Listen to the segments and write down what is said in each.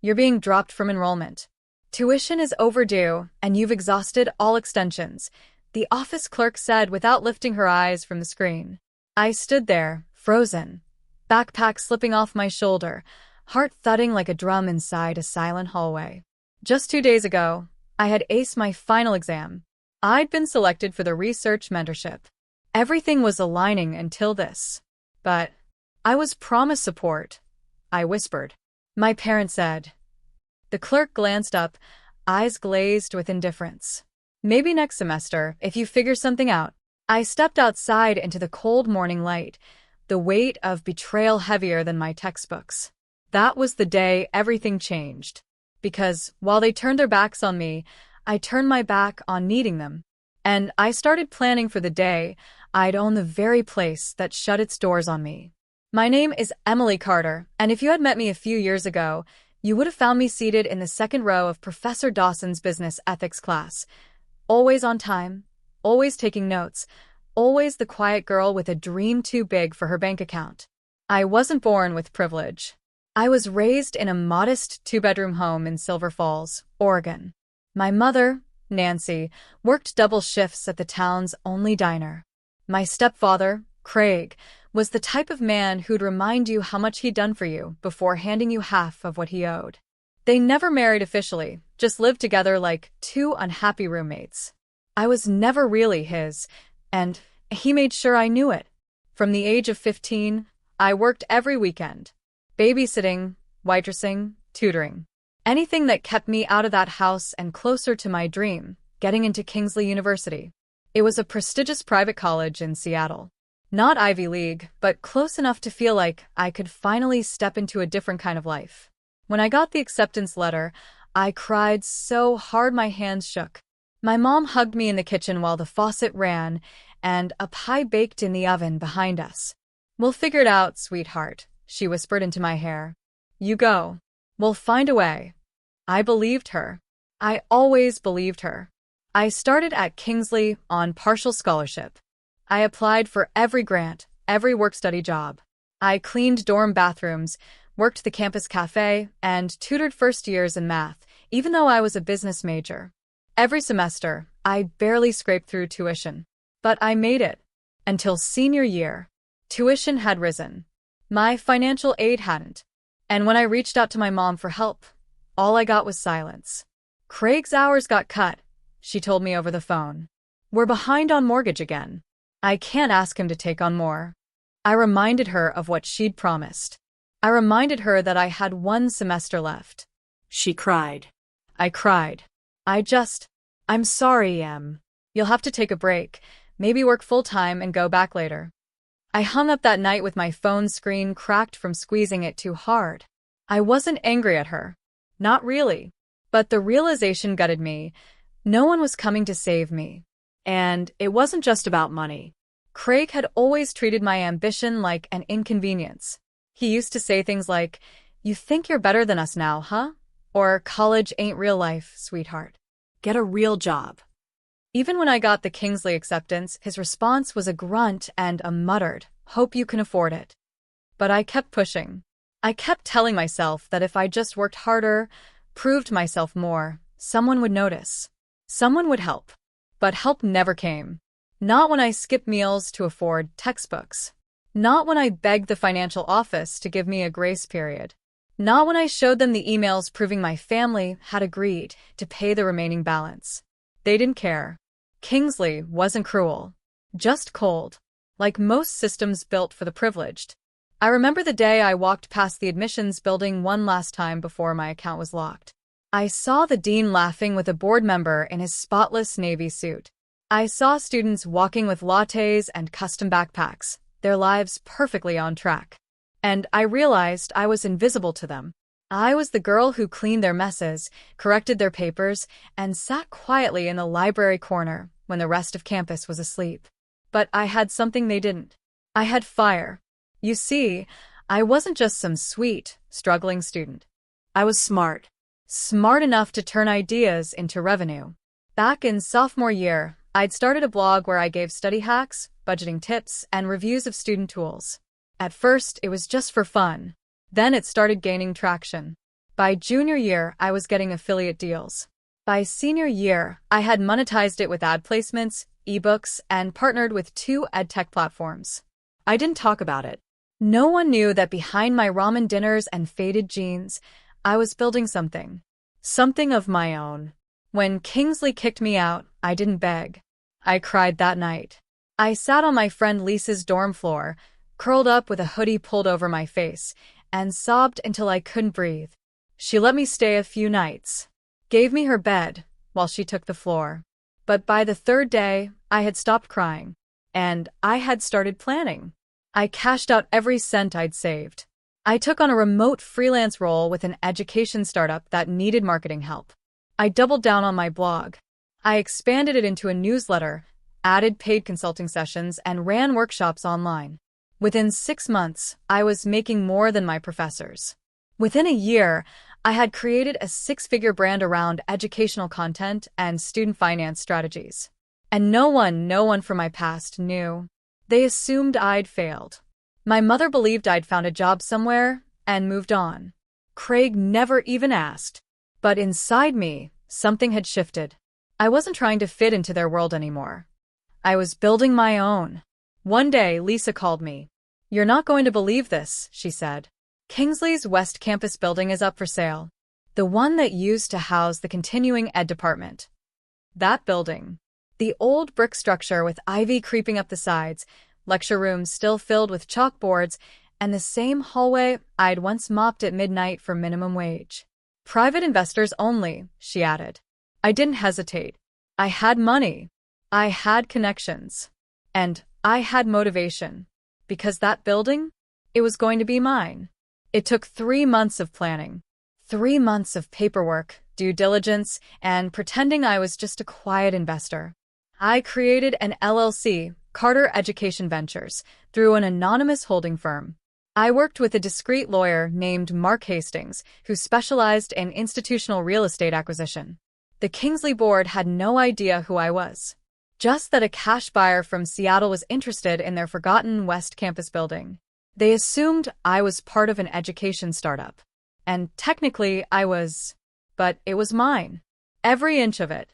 You're being dropped from enrollment. Tuition is overdue, and you've exhausted all extensions, the office clerk said without lifting her eyes from the screen. I stood there, frozen, backpack slipping off my shoulder, heart thudding like a drum inside a silent hallway. Just 2 days ago, I had aced my final exam. I'd been selected for the research mentorship. Everything was aligning until this. But I was promised support, I whispered. My parents said. The clerk glanced up, eyes glazed with indifference. Maybe next semester, if you figure something out. I stepped outside into the cold morning light, the weight of betrayal heavier than my textbooks. That was the day everything changed. Because, while they turned their backs on me, I turned my back on needing them. And I started planning for the day I'd own the very place that shut its doors on me. My name is Emily Carter, and if you had met me a few years ago, you would have found me seated in the second row of Professor Dawson's business ethics class. Always on time, always taking notes, always the quiet girl with a dream too big for her bank account. I wasn't born with privilege. I was raised in a modest two-bedroom home in Silver Falls, Oregon. My mother, Nancy, worked double shifts at the town's only diner. My stepfather, Craig, was the type of man who'd remind you how much he'd done for you before handing you half of what he owed. They never married officially, just lived together like two unhappy roommates. I was never really his, and he made sure I knew it. From the age of 15, I worked every weekend. Babysitting, waitressing, tutoring. Anything that kept me out of that house and closer to my dream, getting into Kingsley University. It was a prestigious private college in Seattle. Not Ivy League, but close enough to feel like I could finally step into a different kind of life. When I got the acceptance letter, I cried so hard my hands shook. My mom hugged me in the kitchen while the faucet ran, and a pie baked in the oven behind us. "We'll figure it out, sweetheart," she whispered into my hair. "You go. We'll find a way." I believed her. I always believed her. I started at Kingsley on partial scholarship. I applied for every grant, every work-study job. I cleaned dorm bathrooms, worked the campus cafe, and tutored first years in math, even though I was a business major. Every semester, I barely scraped through tuition. But I made it. Until senior year. Tuition had risen. My financial aid hadn't. And when I reached out to my mom for help, all I got was silence. "Craig's hours got cut," she told me over the phone. "We're behind on mortgage again. I can't ask him to take on more." I reminded her of what she'd promised. I reminded her that I had one semester left. She cried. I cried. I'm sorry, Em. You'll have to take a break, maybe work full-time and go back later." I hung up that night with my phone screen cracked from squeezing it too hard. I wasn't angry at her. Not really. But the realization gutted me. No one was coming to save me. And it wasn't just about money. Craig had always treated my ambition like an inconvenience. He used to say things like, "You think you're better than us now, huh?" Or, "College ain't real life, sweetheart. Get a real job." Even when I got the Kingsley acceptance, his response was a grunt and a muttered, "Hope you can afford it." But I kept pushing. I kept telling myself that if I just worked harder, proved myself more, someone would notice. Someone would help. But help never came. Not when I skipped meals to afford textbooks. Not when I begged the financial office to give me a grace period. Not when I showed them the emails proving my family had agreed to pay the remaining balance. They didn't care. Kingsley wasn't cruel. Just cold. Like most systems built for the privileged. I remember the day I walked past the admissions building one last time before my account was locked. I saw the dean laughing with a board member in his spotless navy suit. I saw students walking with lattes and custom backpacks, their lives perfectly on track. And I realized I was invisible to them. I was the girl who cleaned their messes, corrected their papers, and sat quietly in the library corner when the rest of campus was asleep. But I had something they didn't. I had fire. You see, I wasn't just some sweet, struggling student. I was smart. Smart enough to turn ideas into revenue. Back in sophomore year, I'd started a blog where I gave study hacks, budgeting tips, and reviews of student tools. At first, it was just for fun. Then it started gaining traction. By junior year, I was getting affiliate deals. By senior year, I had monetized it with ad placements, ebooks, and partnered with 2 edtech platforms. I didn't talk about it. No one knew that behind my ramen dinners and faded jeans, I was building something. Something of my own. When Kingsley kicked me out, I didn't beg. I cried that night. I sat on my friend Lisa's dorm floor, curled up with a hoodie pulled over my face, and sobbed until I couldn't breathe. She let me stay a few nights. Gave me her bed, while she took the floor. But by the 3rd day, I had stopped crying. And I had started planning. I cashed out every cent I'd saved. I took on a remote freelance role with an education startup that needed marketing help. I doubled down on my blog. I expanded it into a newsletter, added paid consulting sessions, and ran workshops online. Within 6 months, I was making more than my professors. Within a year, I had created a 6-figure brand around educational content and student finance strategies. And no one from my past knew. They assumed I'd failed. My mother believed I'd found a job somewhere and moved on. Craig never even asked. But inside me, something had shifted. I wasn't trying to fit into their world anymore. I was building my own. One day, Lisa called me. "You're not going to believe this," she said. "Kingsley's West Campus building is up for sale. The one that used to house the continuing ed department. That building. The old brick structure with ivy creeping up the sides, lecture rooms still filled with chalkboards, and the same hallway I'd once mopped at midnight for minimum wage. Private investors only," she added. I didn't hesitate. I had money. I had connections. And I had motivation. Because that building? It was going to be mine. It took 3 months of planning. 3 months of paperwork, due diligence, and pretending I was just a quiet investor. I created an LLC, Carter Education Ventures, through an anonymous holding firm. I worked with a discreet lawyer named Mark Hastings, who specialized in institutional real estate acquisition. The Kingsley board had no idea who I was. Just that a cash buyer from Seattle was interested in their forgotten West Campus building. They assumed I was part of an education startup. And technically I was. But it was mine. Every inch of it.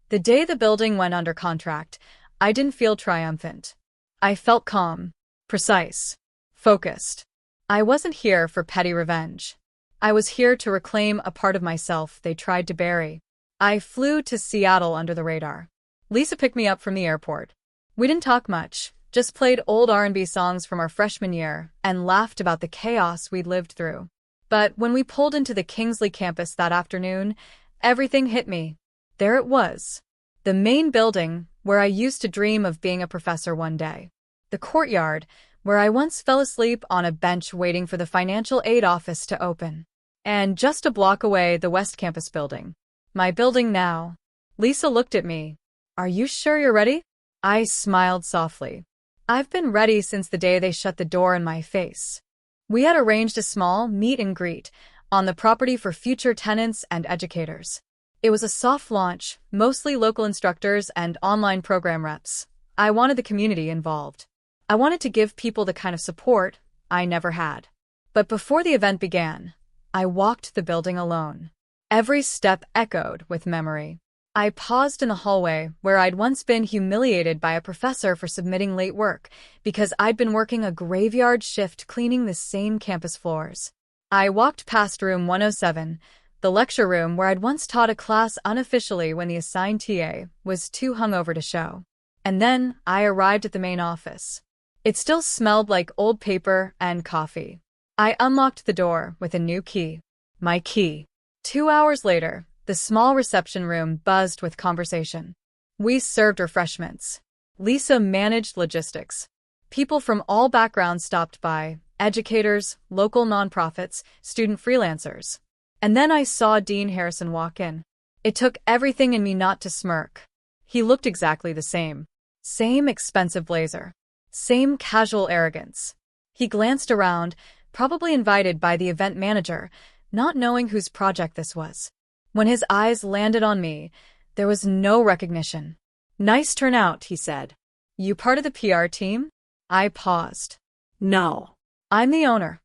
The day the building went under contract, I didn't feel triumphant. I felt calm, precise, focused. I wasn't here for petty revenge. I was here to reclaim a part of myself they tried to bury. I flew to Seattle under the radar. Lisa picked me up from the airport. We didn't talk much, just played old R&B songs from our freshman year and laughed about the chaos we'd lived through. But when we pulled into the Kingsley campus that afternoon, everything hit me. There it was. The main building, where I used to dream of being a professor one day. The courtyard, where I once fell asleep on a bench waiting for the financial aid office to open. And just a block away, the West Campus building. My building now. Lisa looked at me. "Are you sure you're ready?" I smiled softly. I've been ready since the day they shut the door in my face. We had arranged a small meet and greet on the property for future tenants and educators. It was a soft launch, mostly local instructors and online program reps. I wanted the community involved. I wanted to give people the kind of support I never had. But before the event began, I walked the building alone. Every step echoed with memory. I paused in the hallway where I'd once been humiliated by a professor for submitting late work because I'd been working a graveyard shift cleaning the same campus floors. I walked past room 107, the lecture room where I'd once taught a class unofficially when the assigned TA was too hungover to show. And then I arrived at the main office. It still smelled like old paper and coffee. I unlocked the door with a new key. My key. 2 hours later, the small reception room buzzed with conversation. We served refreshments. Lisa managed logistics. People from all backgrounds stopped by, educators, local nonprofits, student freelancers. And then I saw Dean Harrison walk in. It took everything in me not to smirk. He looked exactly the same. Same expensive blazer. Same casual arrogance. He glanced around, probably invited by the event manager, not knowing whose project this was. When his eyes landed on me, there was no recognition. "Nice turnout," he said. "You part of the PR team?" I paused. "No. I'm the owner."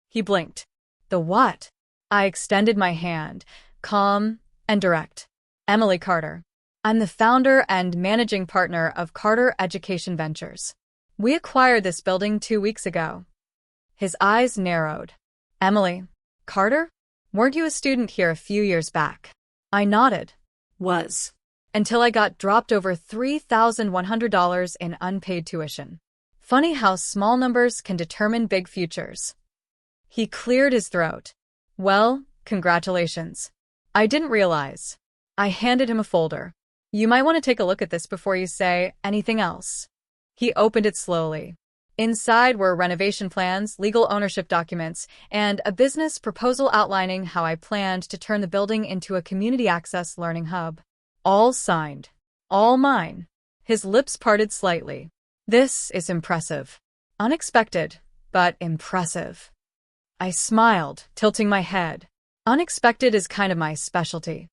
He blinked. "The what?" I extended my hand, calm and direct. Emily Carter. I'm the founder and managing partner of Carter Education Ventures. We acquired this building 2 weeks ago. His eyes narrowed. Emily Carter? Weren't you a student here a few years back? I nodded. Was. Until I got dropped over $3,100 in unpaid tuition. Funny how small numbers can determine big futures. He cleared his throat. Well, congratulations. I didn't realize. I handed him a folder. You might want to take a look at this before you say anything else. He opened it slowly. Inside were renovation plans, legal ownership documents, and a business proposal outlining how I planned to turn the building into a community access learning hub. All signed. All mine. His lips parted slightly. This is impressive. Unexpected, but impressive. I smiled, tilting my head. Unexpected is kind of my specialty.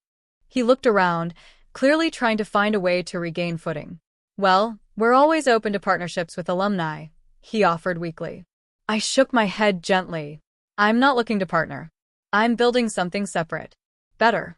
He looked around, clearly trying to find a way to regain footing. Well, we're always open to partnerships with alumni, he offered weakly. I shook my head gently. I'm not looking to partner. I'm building something separate. Better.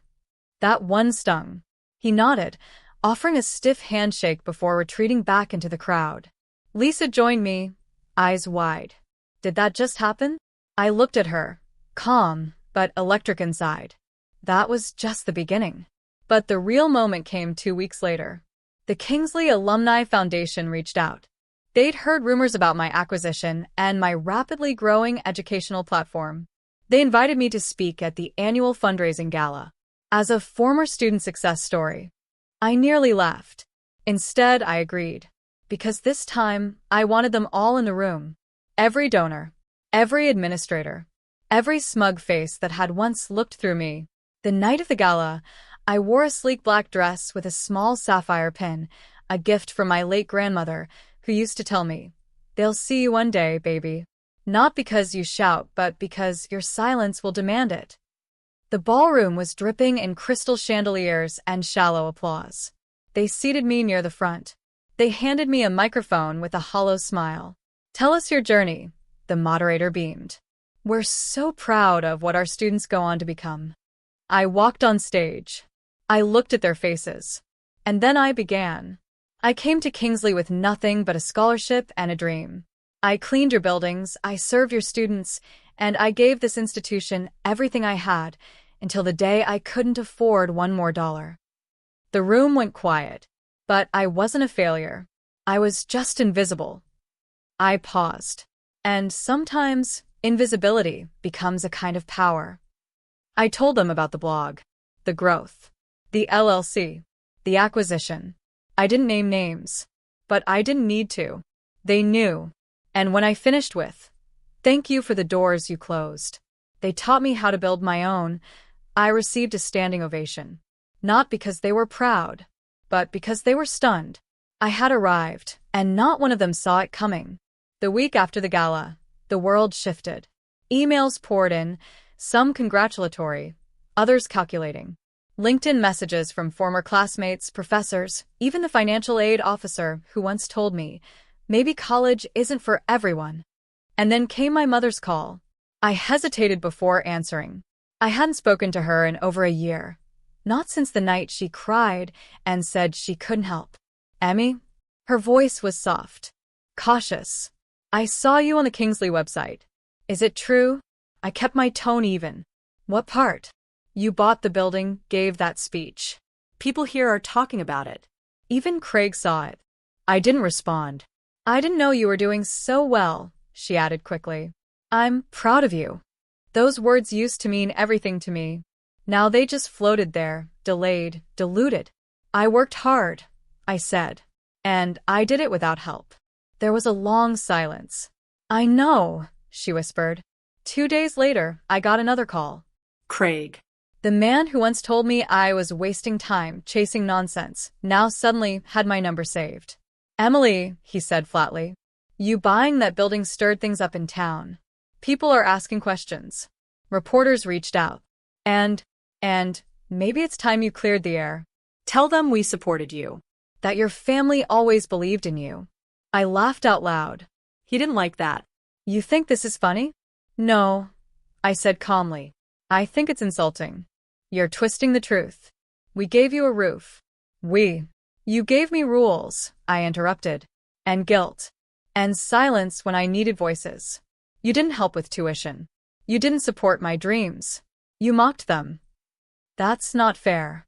That one stung. He nodded, offering a stiff handshake before retreating back into the crowd. Lisa joined me, eyes wide. Did that just happen? I looked at her, calm, but electric inside. That was just the beginning. But the real moment came 2 weeks later. The Kingsley Alumni Foundation reached out. They'd heard rumors about my acquisition and my rapidly growing educational platform. They invited me to speak at the annual fundraising gala. As a former student success story, I nearly laughed. Instead, I agreed. Because this time, I wanted them all in the room. Every donor, every administrator, every smug face that had once looked through me. The night of the gala, I wore a sleek black dress with a small sapphire pin, a gift from my late grandmother, who used to tell me, "They'll see you one day, baby." Not because you shout, but because your silence will demand it. The ballroom was dripping in crystal chandeliers and shallow applause. They seated me near the front. They handed me a microphone with a hollow smile. Tell us your journey, the moderator beamed. We're so proud of what our students go on to become. I walked on stage. I looked at their faces. And then I began. I came to Kingsley with nothing but a scholarship and a dream. I cleaned your buildings, I served your students, and I gave this institution everything I had until the day I couldn't afford one more dollar. The room went quiet, but I wasn't a failure. I was just invisible. I paused. And sometimes invisibility becomes a kind of power. I told them about the blog, the growth, the LLC, the acquisition. I didn't name names, but I didn't need to. They knew. And when I finished with, "Thank you for the doors you closed," they taught me how to build my own. I received a standing ovation. Not because they were proud, but because they were stunned. I had arrived, and not one of them saw it coming. The week after the gala, the world shifted. Emails poured in, some congratulatory, others calculating. LinkedIn messages from former classmates, professors, even the financial aid officer who once told me, maybe college isn't for everyone. And then came my mother's call. I hesitated before answering. I hadn't spoken to her in over a year. Not since the night she cried and said she couldn't help. Emmy? Her voice was soft, cautious. I saw you on the Kingsley website. Is it true? I kept my tone even. What part? You bought the building, gave that speech. People here are talking about it. Even Craig saw it. I didn't respond. I didn't know you were doing so well, she added quickly. I'm proud of you. Those words used to mean everything to me. Now they just floated there, delayed, diluted. I worked hard, I said. And I did it without help. There was a long silence. I know, she whispered. 2 days later, I got another call. Craig. The man who once told me I was wasting time chasing nonsense now suddenly had my number saved. Emily, he said flatly, you buying that building stirred things up in town. People are asking questions. Reporters reached out. And maybe it's time you cleared the air. Tell them we supported you. That your family always believed in you. I laughed out loud. He didn't like that. You think this is funny? No, I said calmly. I think it's insulting. You're twisting the truth. We gave you a roof. You gave me rules, I interrupted. And guilt. And silence when I needed voices. You didn't help with tuition. You didn't support my dreams. You mocked them. That's not fair.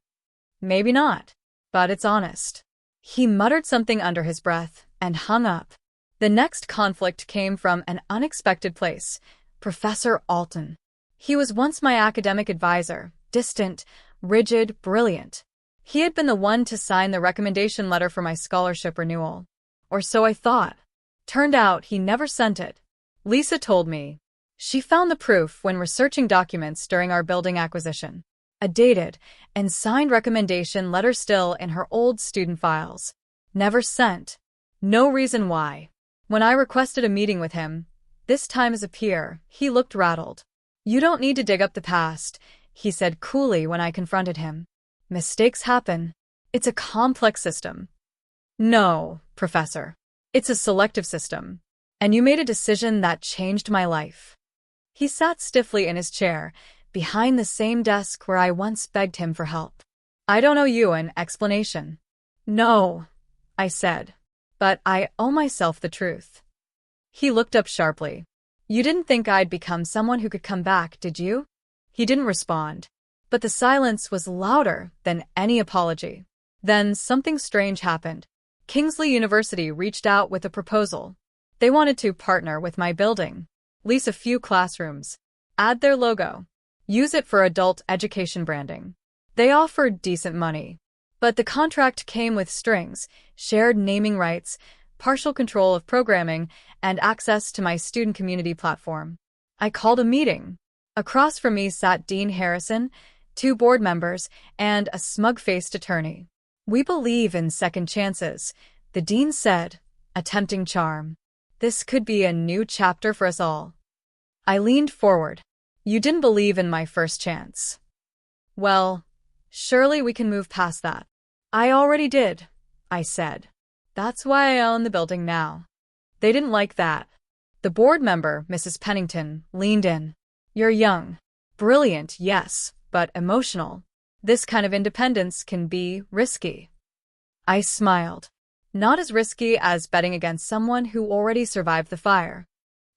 Maybe not, but it's honest. He muttered something under his breath and hung up. The next conflict came from an unexpected place, Professor Alton. He was once my academic advisor, distant, rigid, brilliant. He had been the one to sign the recommendation letter for my scholarship renewal. Or so I thought. Turned out he never sent it. Lisa told me. She found the proof when researching documents during our building acquisition. A dated and signed recommendation letter still in her old student files. Never sent. No reason why. When I requested a meeting with him, this time as a peer, he looked rattled. You don't need to dig up the past, he said coolly when I confronted him. Mistakes happen. It's a complex system. No, Professor. It's a selective system. And you made a decision that changed my life. He sat stiffly in his chair, behind the same desk where I once begged him for help. I don't owe you an explanation. No, I said. But I owe myself the truth. He looked up sharply. You didn't think I'd become someone who could come back, did you? He didn't respond. But the silence was louder than any apology. Then something strange happened. Kingsley University reached out with a proposal. They wanted to partner with my building, lease a few classrooms, add their logo, use it for adult education branding. They offered decent money. But the contract came with strings, shared naming rights, partial control of programming, and access to my student community platform. I called a meeting. Across from me sat Dean Harrison, 2 board members, and a smug-faced attorney. We believe in second chances, the dean said, attempting charm. This could be a new chapter for us all. I leaned forward. You didn't believe in my first chance. Well, surely we can move past that. I already did, I said. That's why I own the building now. They didn't like that. The board member, Mrs. Pennington, leaned in. You're young. Brilliant, yes, but emotional. This kind of independence can be risky. I smiled. Not as risky as betting against someone who already survived the fire.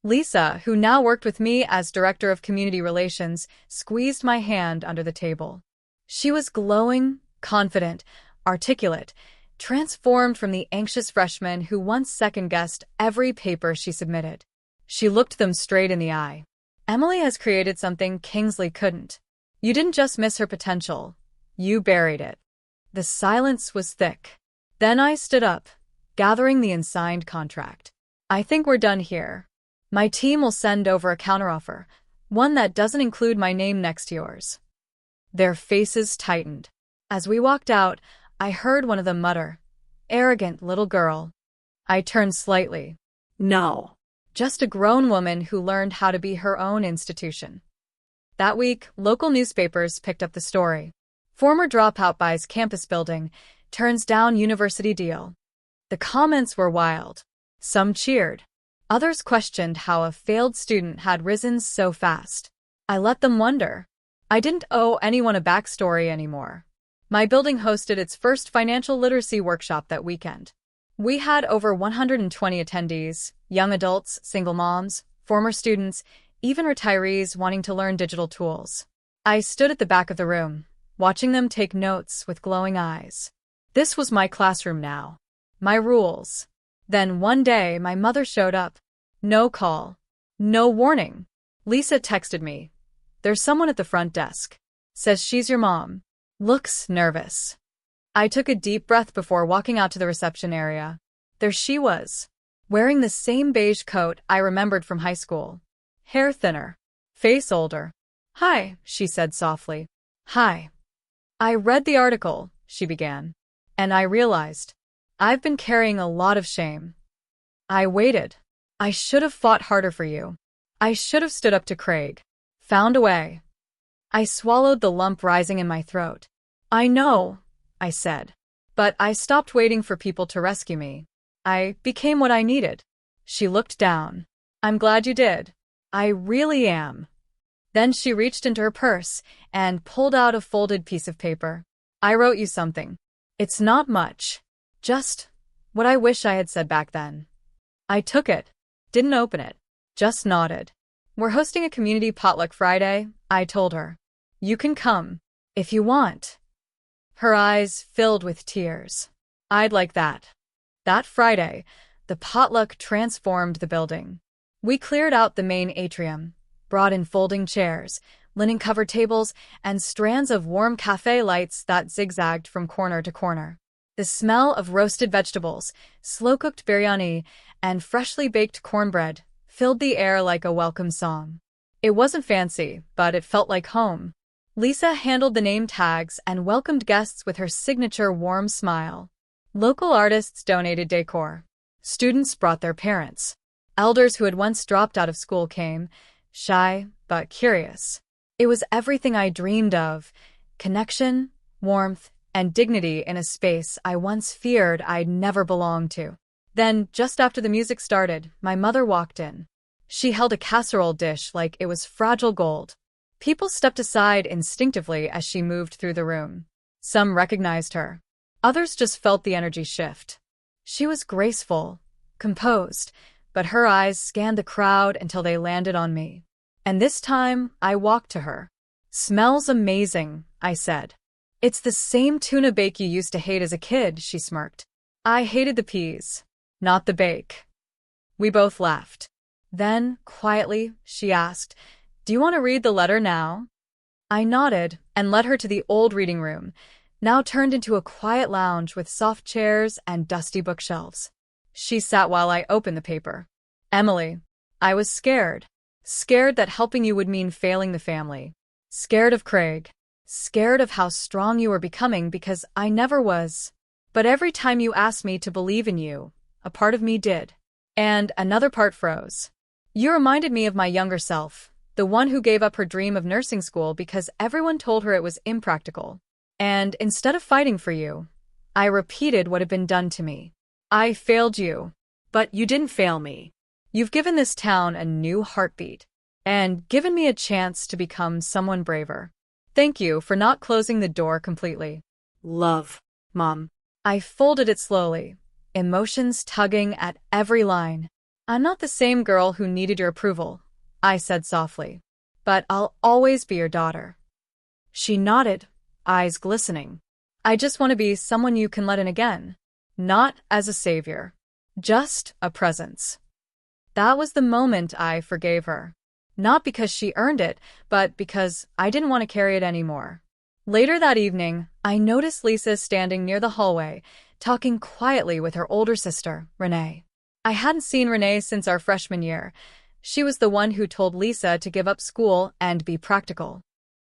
Lisa, who now worked with me as Director of Community Relations, squeezed my hand under the table. She was glowing, confident, articulate, transformed from the anxious freshman who once second-guessed every paper she submitted. She looked them straight in the eye. Emily has created something Kingsley couldn't. You didn't just miss her potential. You buried it. The silence was thick. Then I stood up, gathering the unsigned contract. I think we're done here. My team will send over a counteroffer, one that doesn't include my name next to yours. Their faces tightened. As we walked out, I heard one of them mutter, arrogant little girl. I turned slightly. No. Just a grown woman who learned how to be her own institution. That week, local newspapers picked up the story. Former dropout buys campus building, turns down university deal. The comments were wild. Some cheered. Others questioned how a failed student had risen so fast. I let them wonder. I didn't owe anyone a backstory anymore. My building hosted its first financial literacy workshop that weekend. We had over 120 attendees, young adults, single moms, former students, even retirees wanting to learn digital tools. I stood at the back of the room, watching them take notes with glowing eyes. This was my classroom now. My rules. Then one day, my mother showed up. No call. No warning. Lisa texted me. There's someone at the front desk. Says she's your mom. Looks nervous. I took a deep breath before walking out to the reception area. There she was, wearing the same beige coat I remembered from high school. Hair thinner. Face older. Hi, she said softly. Hi. I read the article, she began. And I realized, I've been carrying a lot of shame. I waited. I should have fought harder for you. I should have stood up to Craig. Found a way. I swallowed the lump rising in my throat. I know, I said. But I stopped waiting for people to rescue me. I became what I needed. She looked down. I'm glad you did. I really am. Then she reached into her purse and pulled out a folded piece of paper. I wrote you something. It's not much. Just what I wish I had said back then. I took it, didn't open it, just nodded. We're hosting a community potluck Friday, I told her. You can come, if you want. Her eyes filled with tears. I'd like that. That Friday, the potluck transformed the building. We cleared out the main atrium, brought in folding chairs, linen-covered tables, and strands of warm cafe lights that zigzagged from corner to corner. The smell of roasted vegetables, slow-cooked biryani, and freshly baked cornbread filled the air like a welcome song. It wasn't fancy, but it felt like home. Lisa handled the name tags and welcomed guests with her signature warm smile. Local artists donated decor. Students brought their parents. Elders who had once dropped out of school came, shy but curious. It was everything I dreamed of: connection, warmth, and dignity in a space I once feared I'd never belong to. Then, just after the music started, my mother walked in. She held a casserole dish like it was fragile gold. People stepped aside instinctively as she moved through the room. Some recognized her. Others just felt the energy shift. She was graceful, composed, but her eyes scanned the crowd until they landed on me. And this time, I walked to her. "Smells amazing," I said. "It's the same tuna bake you used to hate as a kid," she smirked. I hated the peas, not the bake. We both laughed. Then, quietly, she asked, "Do you want to read the letter now?" I nodded and led her to the old reading room, now turned into a quiet lounge with soft chairs and dusty bookshelves. She sat while I opened the paper. "Emily, I was scared. Scared that helping you would mean failing the family. Scared of Craig. Scared of how strong you were becoming because I never was. But every time you asked me to believe in you, a part of me did. And another part froze. You reminded me of my younger self, the one who gave up her dream of nursing school because everyone told her it was impractical. And instead of fighting for you, I repeated what had been done to me. I failed you. But you didn't fail me. You've given this town a new heartbeat, and given me a chance to become someone braver. Thank you for not closing the door completely." Love, Mom. I folded it slowly, emotions tugging at every line. "I'm not the same girl who needed your approval," I said softly, "but I'll always be your daughter." She nodded, eyes glistening. "I just want to be someone you can let in again. Not as a savior. Just a presence." That was the moment I forgave her. Not because she earned it, but because I didn't want to carry it anymore. Later that evening, I noticed Lisa standing near the hallway, talking quietly with her older sister, Renee. I hadn't seen Renee since our freshman year. She was the one who told Lisa to give up school and be practical.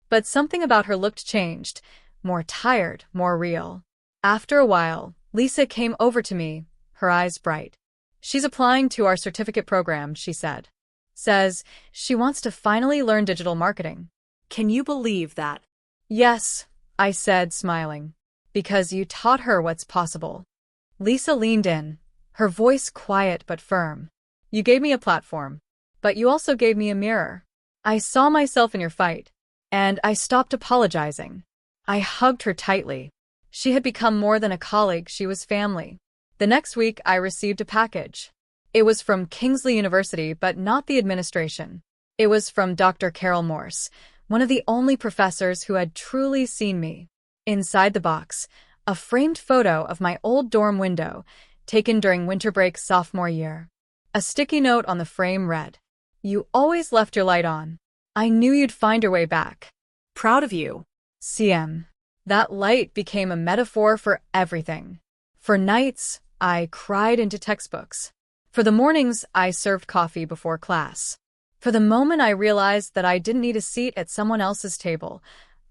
But something about her looked changed, more tired, more real. After a while, Lisa came over to me, her eyes bright. "She's applying to our certificate program," she said. "Says she wants to finally learn digital marketing." Can you believe that? "Yes," I said, smiling. "Because you taught her what's possible." Lisa leaned in, her voice quiet but firm. "You gave me a platform, but you also gave me a mirror. I saw myself in your fight, and I stopped apologizing." I hugged her tightly. She had become more than a colleague, she was family. The next week, I received a package. It was from Kingsley University, but not the administration. It was from Dr. Carol Morse, one of the only professors who had truly seen me. Inside the box, a framed photo of my old dorm window, taken during winter break sophomore year. A sticky note on the frame read, "You always left your light on. I knew you'd find your way back. Proud of you." CM. That light became a metaphor for everything. For nights, I cried into textbooks. For the mornings, I served coffee before class. For the moment I realized that I didn't need a seat at someone else's table,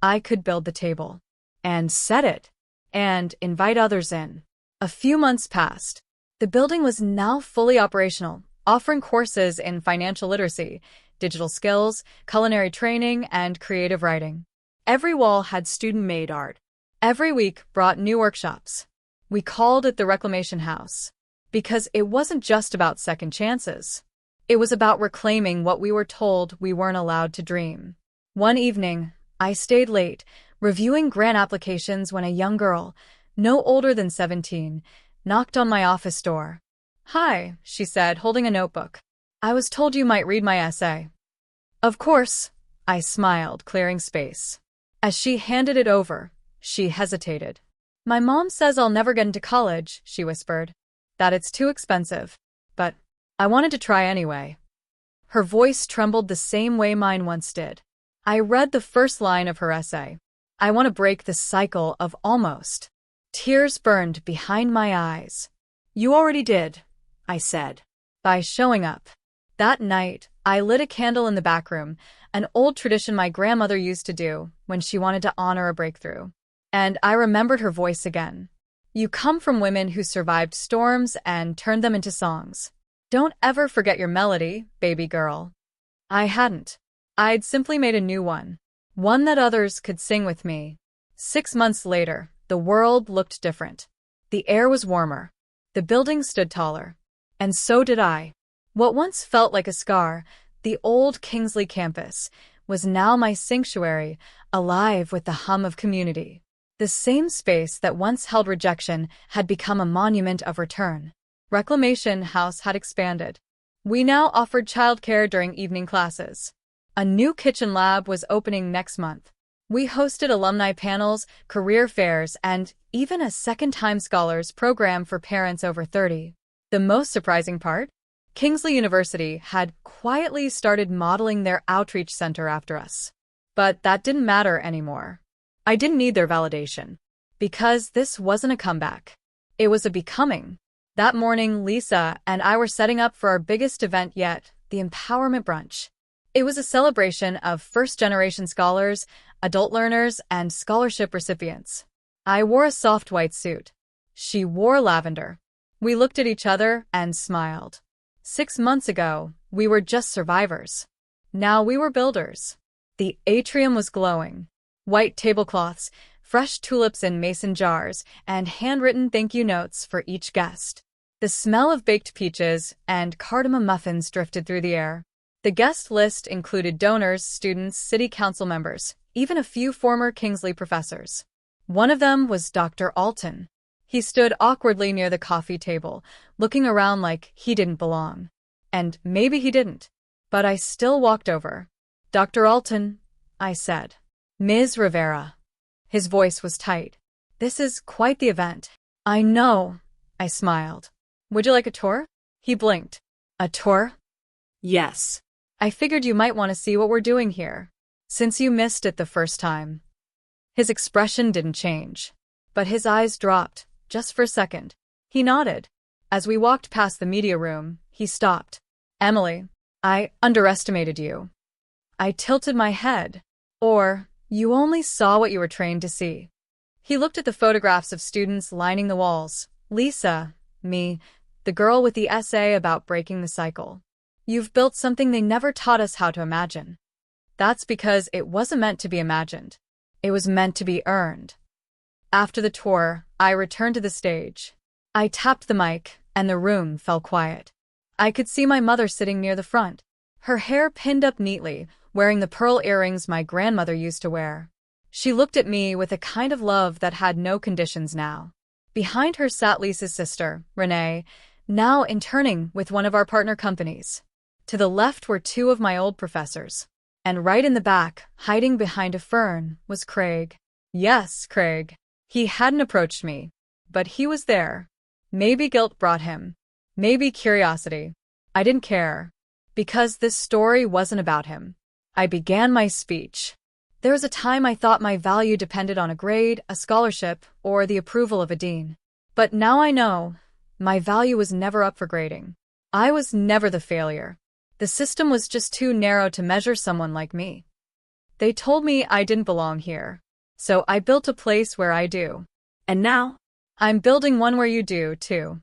I could build the table. And set it. And invite others in. A few months passed. The building was now fully operational, offering courses in financial literacy, digital skills, culinary training, and creative writing. Every wall had student-made art. Every week brought new workshops. We called it the Reclamation House, because it wasn't just about second chances. It was about reclaiming what we were told we weren't allowed to dream. One evening, I stayed late, reviewing grant applications when a young girl, no older than 17, knocked on my office door. "Hi," she said, holding a notebook. "I was told you might read my essay." "Of course," I smiled, clearing space. As she handed it over, she hesitated. "My mom says I'll never get into college," she whispered. "That it's too expensive. But I wanted to try anyway." Her voice trembled the same way mine once did. I read the first line of her essay. "I want to break the cycle of almost." Tears burned behind my eyes. "You already did," I said, "by showing up." That night, I lit a candle in the back room, an old tradition my grandmother used to do when she wanted to honor a breakthrough. And I remembered her voice again. "You come from women who survived storms and turned them into songs. Don't ever forget your melody, baby girl." I hadn't. I'd simply made a new one that others could sing with me. 6 months later, the world looked different. The air was warmer. The buildings stood taller. And so did I. What once felt like a scar, the old Kingsley campus, was now my sanctuary, alive with the hum of community. The same space that once held rejection had become a monument of return. Reclamation House had expanded. We now offered childcare during evening classes. A new kitchen lab was opening next month. We hosted alumni panels, career fairs, and even a second-time scholars program for parents over 30. The most surprising part? Kingsley University had quietly started modeling their outreach center after us. But that didn't matter anymore. I didn't need their validation. Because this wasn't a comeback. It was a becoming. That morning, Lisa and I were setting up for our biggest event yet, the Empowerment Brunch. It was a celebration of first-generation scholars, adult learners, and scholarship recipients. I wore a soft white suit. She wore lavender. We looked at each other and smiled. 6 months ago, we were just survivors. Now we were builders. The atrium was glowing. White tablecloths, fresh tulips in mason jars, and handwritten thank you notes for each guest. The smell of baked peaches and cardamom muffins drifted through the air. The guest list included donors, students, city council members, even a few former Kingsley professors. One of them was Dr. Alton. He stood awkwardly near the coffee table, looking around like he didn't belong. And maybe he didn't. But I still walked over. "Dr. Alton," I said. "Ms. Rivera." His voice was tight. "This is quite the event." "I know," I smiled. "Would you like a tour?" He blinked. "A tour?" Yes. "I figured you might want to see what we're doing here, since you missed it the first time." His expression didn't change, but his eyes dropped, just for a second. He nodded. As we walked past the media room, he stopped. "Emily, I underestimated you." I tilted my head. "Or, you only saw what you were trained to see." He looked at the photographs of students lining the walls. Lisa, me, the girl with the essay about breaking the cycle. "You've built something they never taught us how to imagine." That's because it wasn't meant to be imagined. It was meant to be earned. After the tour, I returned to the stage. I tapped the mic, and the room fell quiet. I could see my mother sitting near the front, her hair pinned up neatly, wearing the pearl earrings my grandmother used to wear. She looked at me with a kind of love that had no conditions now. Behind her sat Lisa's sister, Renee, now interning with one of our partner companies. To the left were two of my old professors. And right in the back, hiding behind a fern, was Craig. Yes, Craig. He hadn't approached me, but he was there. Maybe guilt brought him. Maybe curiosity. I didn't care. Because this story wasn't about him. I began my speech. There was a time I thought my value depended on a grade, a scholarship, or the approval of a dean. But now I know, my value was never up for grading. I was never the failure. The system was just too narrow to measure someone like me. They told me I didn't belong here. So I built a place where I do. And now? I'm building one where you do, too.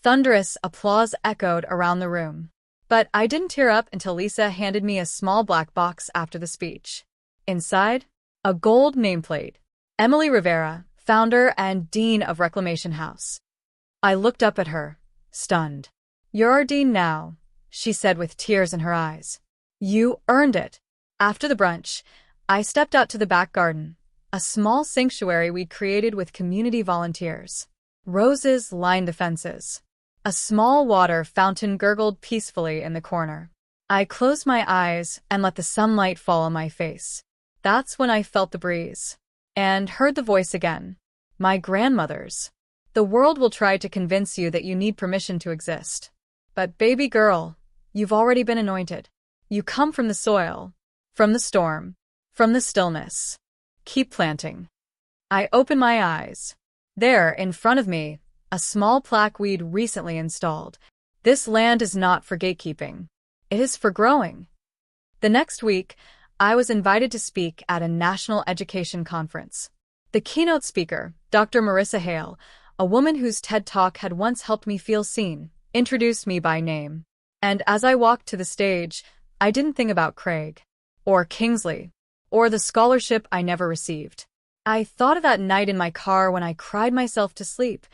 Thunderous applause echoed around the room. But I didn't tear up until Lisa handed me a small black box after the speech. Inside, a gold nameplate. Emily Rivera, founder and dean of Reclamation House. I looked up at her, stunned. "You're our dean now," she said with tears in her eyes. "You earned it." After the brunch, I stepped out to the back garden, a small sanctuary we'd created with community volunteers. Roses lined the fences. A small water fountain gurgled peacefully in the corner. I closed my eyes and let the sunlight fall on my face. That's when I felt the breeze. And heard the voice again. My grandmother's. The world will try to convince you that you need permission to exist. But baby girl, you've already been anointed. You come from the soil, from the storm, from the stillness. Keep planting. I opened my eyes. There, in front of me, a small plaque we'd recently installed. This land is not for gatekeeping. It is for growing. The next week, I was invited to speak at a national education conference. The keynote speaker, Dr. Marissa Hale, a woman whose TED Talk had once helped me feel seen, introduced me by name. And as I walked to the stage, I didn't think about Craig, or Kingsley, or the scholarship I never received. I thought of that night in my car when I cried myself to sleep,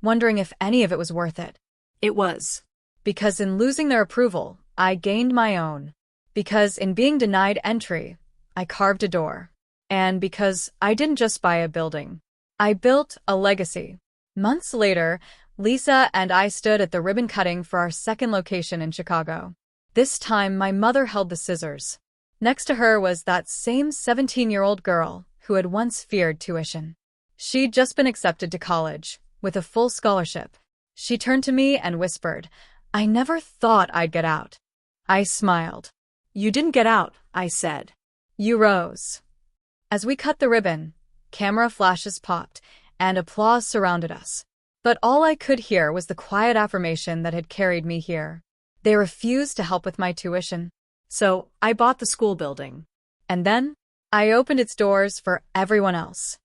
wondering if any of it was worth it. It was. Because in losing their approval, I gained my own. Because in being denied entry, I carved a door. And because I didn't just buy a building, I built a legacy. Months later, Lisa and I stood at the ribbon cutting for our second location in Chicago. This time, my mother held the scissors. Next to her was that same 17-year-old girl who had once feared tuition. She'd just been accepted to college, with a full scholarship. She turned to me and whispered, "I never thought I'd get out." I smiled. You didn't get out, I said. You rose. As we cut the ribbon, camera flashes popped, and applause surrounded us. But all I could hear was the quiet affirmation that had carried me here. They refused to help with my tuition. So I bought the school building. And then, I opened its doors for everyone else.